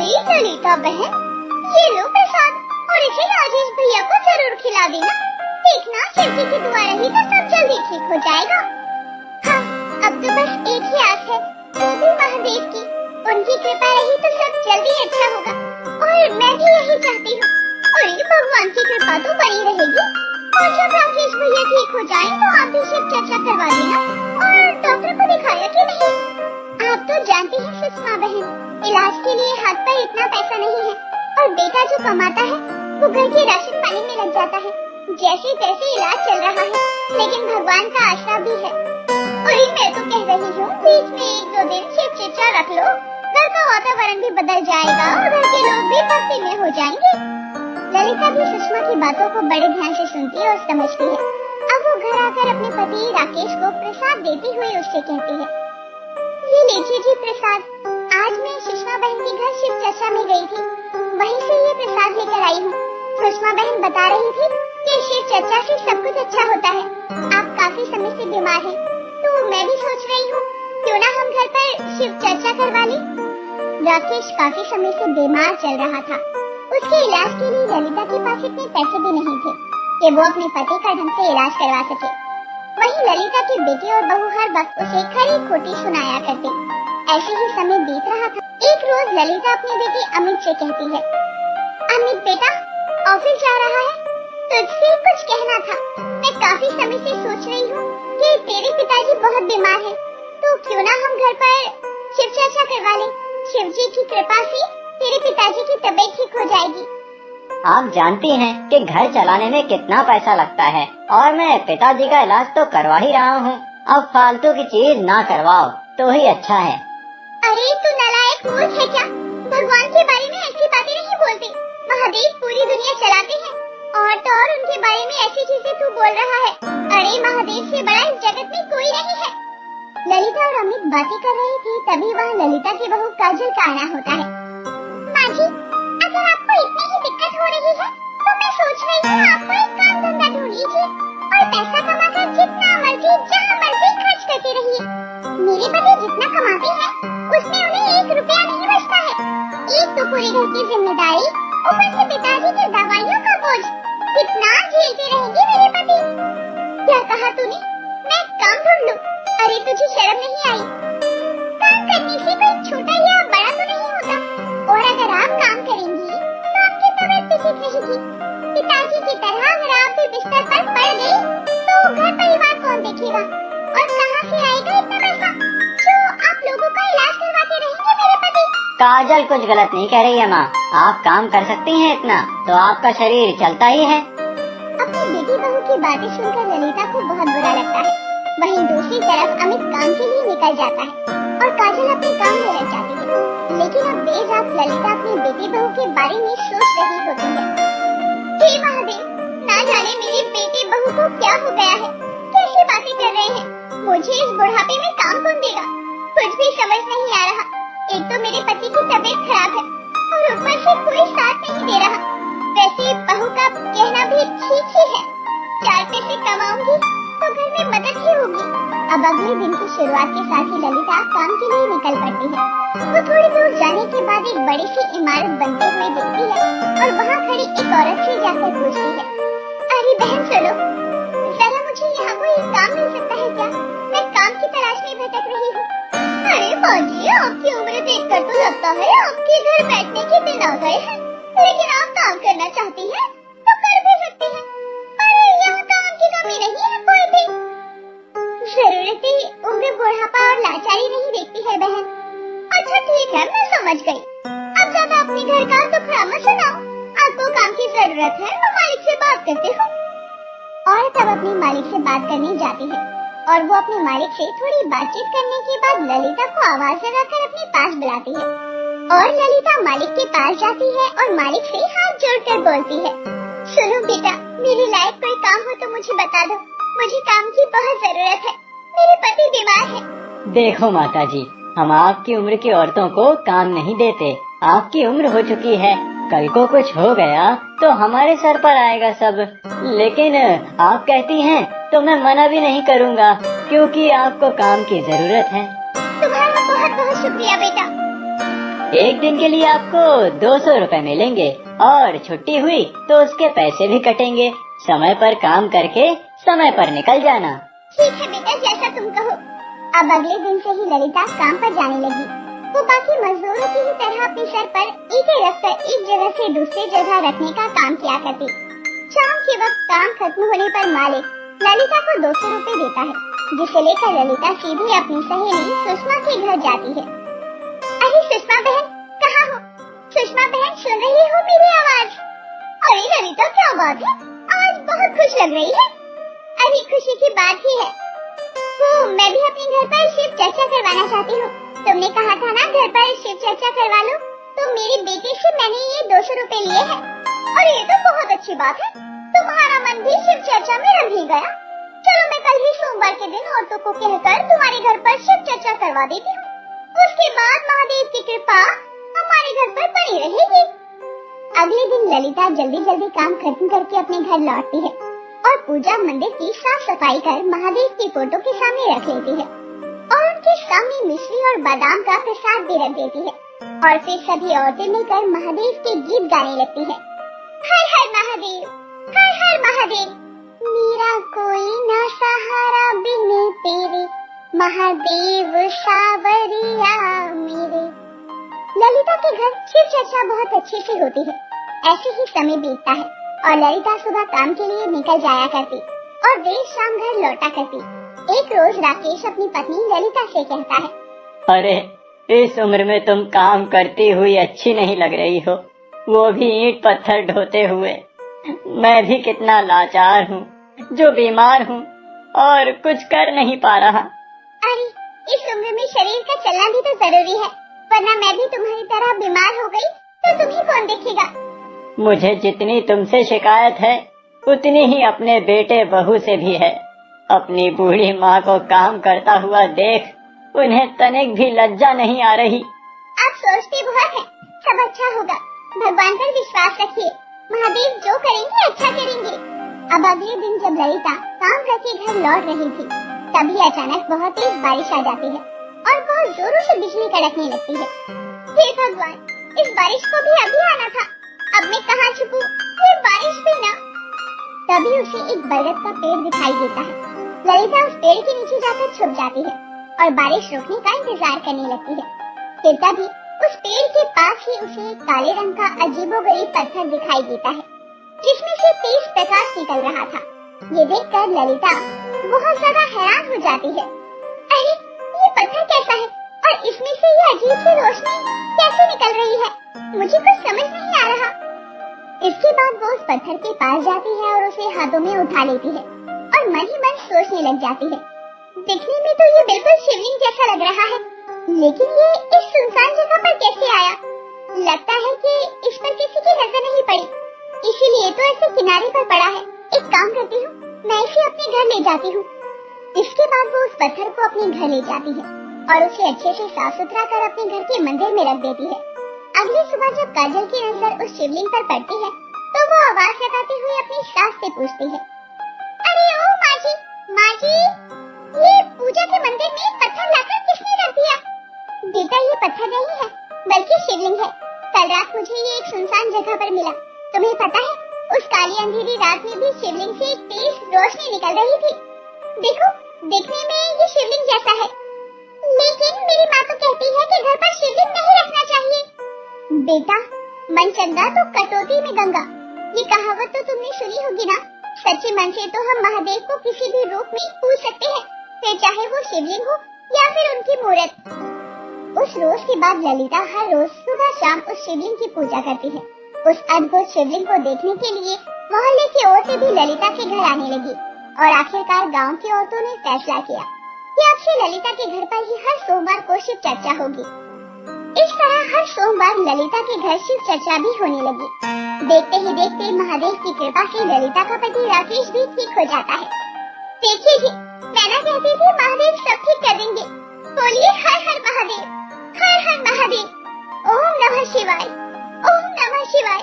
अरे ललिता बहन, ये लो प्रसाद और इसे राजेश भैया को जरूर खिला देना। देखना शिव जी की दुआ रही तो सब जल्दी ठीक हो जाएगा। हाँ, अब तो बस एक ही आस है, वो भी महादेव की। उनकी कृपा रही तो सब जल्दी अच्छा होगा और मैं भी यही चाहती हूँ। और ये भगवान की कृपा तो बनी रहेगी। और जब राकेश भैया ठीक हो जाए तो आप भी शिव चर्चा करवा देना। और डॉक्टर को दिखाया कि नहीं? आप तो जानती हैं सुषमा बहन, इलाज के लिए हाथ पर इतना पैसा नहीं है और बेटा जो कमाता है वो घर के राशन पानी में लग जाता है। जैसे तैसे इलाज चल रहा है, लेकिन भगवान का आशा भी है। और मैं तो कह रही हूँ बीच में 1-2 दिन शिव चर्चा रख लो, घर का वातावरण भी बदल जाएगा और घर के लोग भी भक्ति में हो जाएंगे। ललिता भी सुषमा की बातों को बड़े ध्यान से सुनती और समझती है। अब वो घर आकर अपने पति राकेश को प्रसाद देती हुई उससे कहती है, ये लीजिए जी प्रसाद। आज मैं सुषमा बहन के घर शिव चर्चा में गई थी, वहीं से ये प्रसाद लेकर आई हूँ। सुषमा बहन बता रही थी कि शिव चर्चा से सब कुछ अच्छा होता है। आप काफी समय से बीमार हैं, तो मैं भी सोच रही हूँ क्यों ना हम घर पर शिव चर्चा करवा लें। राकेश काफी समय से बीमार चल रहा था। उसके इलाज के लिए ललिता के पास इतने पैसे भी नहीं थे कि वो अपने पति का ढंग से इलाज करवा सके। वहीं ललिता के बेटे और बहू हर वक्त उसे खरी खोटी सुनाया करते। ऐसे ही समय बीत रहा था। एक रोज ललिता अपने बेटे अमित से कहती है, अमित बेटा, ऑफिस जा रहा है, तुझसे कुछ कहना था। मैं काफी समय से सोच रही हूँ कि तेरे पिताजी बहुत बीमार हैं, तो क्यों ना हम घर पर शिव चर्चा करवा लें। शिव जी की कृपा से तेरे पिताजी की तबीयत ठीक हो जाएगी। आप जानती हैं कि घर चलाने में कितना पैसा लगता है और मैं पिताजी का इलाज तो करवा ही रहा हूँ। अब फालतू की चीज ना करवाओ तो ही अच्छा है। अरे तू नालायक मूर्ख है क्या? भगवान के बारे में ऐसी बातें नहीं बोलते। महादेव पूरी दुनिया चलाते हैं और तो और उनके बारे में ऐसी चीजें तू बोल रहा है। अरे महादेव से बड़ा इस जगत में कोई नहीं है। ललिता और अमित बातें कर रही थी, तभी वहाँ ललिता की बहू काजल का आना होता है। माँ जी, अगर आपको इतनी ही दिक्कत हो रही है तो मैं सोच रही हूँ आपको एक काम धंधा ढूंढ लीजिए और पैसा कमाकर जितना मर्जी जहाँ मर्जी खर्च करते रहिए। मेरे पति जितना कमाते हैं उसमें उन्हें 1 रुपया नहीं बचता है। एक तो पूरे घर की जिम्मेदारी, ऊपर से पिताजी की दवाइयों का बोझ, कितना झेलते रहेंगे मेरे पति। क्या कहा तूने? मैं काम ढूंढ लूं? अरे तुझे शर्म नहीं आई? काम करने से कोई छोटा या बड़ा तो नहीं होता। और अगर आप काम करेंगी तो आपकी तबीयत भी ठीक रहेगी। पिताजी की तरह अगर आप भी बिस्तर पर पड़ गई तो घर परिवार कौन देखेगा और कहाँ से आएगा इतना पैसा जो आप लोगों का इलाज करवाते रहेंगे मेरे पति? काजल कुछ गलत नहीं कह रही है माँ। आप काम कर सकती हैं इतना तो आपका शरीर चलता ही है। अपनी बेटी बहू की बातें सुनकर ललिता को बहुत बुरा लगता है। वहीं दूसरी तरफ अमित काम के लिए निकल जाता है और काजल अपने काम में लग जाती है। लेकिन अब देर रात ललिता अपनी बेटी बहू के बारे में सोच रही होती है। हे महादेव, ना जाने मेरी बेटी बहू को क्या हो गया है, कैसी बातें कर रहे हैं। मुझे इस बुढ़ापे में काम कौन देगा? कुछ भी समझ नहीं आ रहा। एक तो मेरे पति की तबीयत खराब है और ऊपर से कोई साथ नहीं दे रहा। वैसे बहू का कहना भी ठीक ही है, 4 पैसे कमाऊंगी तो घर में मदद ही होगी। अब अगले दिन की शुरुआत के साथ ही ललिता काम के लिए निकल पड़ती है। वो थोड़ी दूर जाने के बाद एक बड़ी सी इमारत बनते हुए दिखती है और वहाँ खड़ी एक औरत से जाकर पूछती है, अरे बहन सुनो, जरा मुझे यहाँ कोई काम मिल सकता है क्या? मैं काम की तलाश में भटक रही हूँ। अरे बाजी, आपकी उम्र देखकर तो लगता है आपके घर बैठने के दिन आ गए हैं। लेकिन आप काम करना चाहती हैं तो कर भी सकती हैं। अरे यहाँ काम की कमी नहीं है कोई भी। जरूरतें उम्र, बुढ़ापा और लाचारी नहीं देखती है बहन। अच्छा ठीक है, मैं समझ गई। अब ज्यादा अपने घर का दुखड़ा सुनाओ। आपको काम की जरूरत है, मैं मालिक से बात करती हूँ। और तब अपने मालिक से बात करने जाती है और वो अपने मालिक से थोड़ी बातचीत करने के बाद ललिता को आवाज लगाकर अपने पास बुलाती है। और ललिता मालिक के पास जाती है और मालिक से हाथ जोड़कर बोलती है, सुनो बेटा, मेरे लायक कोई काम हो तो मुझे बता दो। मुझे काम की बहुत जरूरत है, मेरे पति बीमार है। देखो माता जी, हम आपकी उम्र की औरतों को काम नहीं देते। आपकी उम्र हो चुकी है, कल को कुछ हो गया तो हमारे सर पर आएगा सब। लेकिन आप कहती हैं तो मैं मना भी नहीं करूँगा, क्योंकि आपको काम की जरूरत है। तुम्हारा बहुत बहुत शुक्रिया बेटा। एक दिन के लिए आपको 200 रुपए मिलेंगे और छुट्टी हुई तो उसके पैसे भी कटेंगे। समय पर काम करके समय पर निकल जाना। ठीक है बेटा, जैसा तुम कहो। अब अगले दिन से ही ललिता काम पर जाने लगी। वो बाकी मजदूरों की ही तरह अपने सर पर ईंटें रखकर एक जगह से दूसरी जगह रखने का काम किया करती। शाम के वक्त काम खत्म होने पर मालिक ललिता को 200 रुपए देता है, जिसे लेकर ललिता सीधे अपनी सहेली सुषमा के घर जाती है। अरे सुषमा बहन, कहाँ हो? सुषमा बहन, सुन रही हो मेरी आवाज? अरे ललिता, क्या बात है, आज बहुत खुश लग रही है। अरे खुशी की बात ही है। वो मैं भी अपने घर पर शिव चर्चा करवाना चाहती हूँ। तुमने कहा था ना घर पर शिव चर्चा करवा लो, तो मेरे बेटे से मैंने ये 200 रुपए लिए हैं। और ये तो बहुत अच्छी बात है, तुम्हारा मन भी शिव चर्चा में रंग ही गया। चलो मैं कल ही सोमवार के दिन औरतों को कहकर तुम्हारे घर पर शिव चर्चा करवा देती हूँ। उसके बाद महादेव की कृपा हमारे घर पर बनी रहेगी। अगले दिन ललिता जल्दी जल्दी काम खत्म करके अपने घर लौटती है और पूजा मंदिर की साफ सफाई कर महादेव की फोटो के सामने रख लेती है और उनके सामने मिश्री और बादाम का प्रसाद भी रख देती है। और फिर सभी औरतें मिलकर महादेव के गीत गाने लगती है। हर हर महादेव, हर हर महादेव, मेरा कोई ना सहारा बिन तेरे, महादेव सावरिया मेरे। ललिता के घर शिव चर्चा बहुत अच्छे से होती है। ऐसे ही समय बीतता है और ललिता सुबह काम के लिए निकल जाया करती और देर शाम घर लौटा करती। एक रोज राकेश अपनी पत्नी ललिता से कहता है, अरे इस उम्र में तुम काम करती हुई अच्छी नहीं लग रही हो, वो भी ईंट पत्थर ढोते हुए। मैं भी कितना लाचार हूँ, जो बीमार हूँ और कुछ कर नहीं पा रहा। अरे इस उम्र में शरीर का चलना भी तो जरूरी है, वरना मैं भी तुम्हारी तरह बीमार हो गई तो तुम्हें कौन देखेगा? मुझे जितनी तुमसे शिकायत है उतनी ही अपने बेटे बहू से भी है। अपनी बूढ़ी माँ को काम करता हुआ देख उन्हें तनिक भी लज्जा नहीं आ रही। आप सोचते बहुत हैं, सब अच्छा होगा। भगवान पर विश्वास रखिए, महादेव जो करेंगे अच्छा करेंगे। अब अगले दिन जब ललिता काम करके घर लौट रही थी, तभी अचानक बहुत तेज बारिश आ जाती है और बहुत जोरों से बिजली कड़कने लगती है। हे भगवान, इस बारिश को भी अभी आना था, अब मैं कहाँ छुपूं? ये बारिश भी ना। तभी उसे एक बरगद का पेड़ दिखाई देता है। ललिता उस पेड़ के नीचे जाकर छुप जाती है और बारिश रुकने का इंतजार करने लगती है। फिर तभी उस पेड़ के पास ही उसे एक काले रंग का अजीबोगरीब पत्थर दिखाई देता है, जिसमें से तेज प्रकाश निकल रहा था। ये देखकर ललिता बहुत ज्यादा हैरान हो जाती है। अरे ये पत्थर कैसा है और इसमें से ये अजीब सी रोशनी कैसे निकल रही है? मुझे कुछ समझ नहीं आ रहा। इसके बाद वो उस पत्थर के पास जाती है और उसे हाथों में उठा लेती है और मन ही मन सोचने लग जाती है। दिखने में तो ये बिल्कुल शिवलिंग जैसा लग रहा है, लेकिन ये इस सुनसान जगह पर कैसे आया? लगता है कि इस पर किसी की नजर नहीं पड़ी, इसीलिए तो ऐसे किनारे पर पड़ा है। एक काम करती हूँ, मैं इसे अपने घर ले जाती हूँ। इसके बाद वो उस पत्थर को अपने घर ले जाती है और उसे अच्छे से साफ सुथरा कर अपने घर के मंदिर में रख देती है। अगली सुबह जब काजल की नजर उस शिवलिंग पर पड़ती है, तो वो आवाज लगाते हुए अपनी सास से पूछती है, अरे ओ माँ जी, ये पूजा के मंदिर में पत्थर लाकर किसने रख दिया? बेटा ये पत्थर नहीं है, बल्कि शिवलिंग है। कल रात मुझे ये एक सुनसान जगह पर मिला। तुम्हें पता है, उस काली अंधेरी रात में भी शिवलिंग से एक तेज रोशनी निकल रही थी। देखो, देखने में ये शिवलिंग जैसा है, लेकिन मेरी माँ तो कहती है कि घर पर शिवलिंग नहीं रखना चाहिए। बेटा, मन चंगा तो कटौती में गंगा, ये कहावत तो तुमने सुनी होगी ना। सच्चे मन से तो हम महादेव को किसी भी रूप में पूज सकते हैं, फिर चाहे वो शिवलिंग हो या फिर उनकी मूर्त। उस रोज के बाद ललिता हर रोज सुबह शाम उस शिवलिंग की पूजा करती है। उस अद्भुत शिवलिंग को देखने के लिए मोहल्ले की औरतें भी ललिता के घर आने लगी और आखिरकार गांव की औरतों ने फैसला किया कि अब से ललिता के घर पर ही हर सोमवार को शिव चर्चा होगी। इस तरह हर सोमवार ललिता के घर शिव चर्चा भी होने लगी। देखते ही देखते महादेव की कृपा से ललिता का पति राकेश भी ठीक हो जाता है। देखिए जी, मैं ना कहती थी महादेव सब ठीक कर देंगे। बोलिए हर हर महादेव, हर हर महादेव, ओम नमः शिवाय, ओम नमः शिवाय।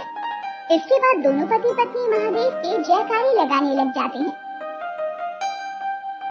इसके बाद दोनों पति पत्नी महादेव के जयकारे लगाने लग जाते हैं।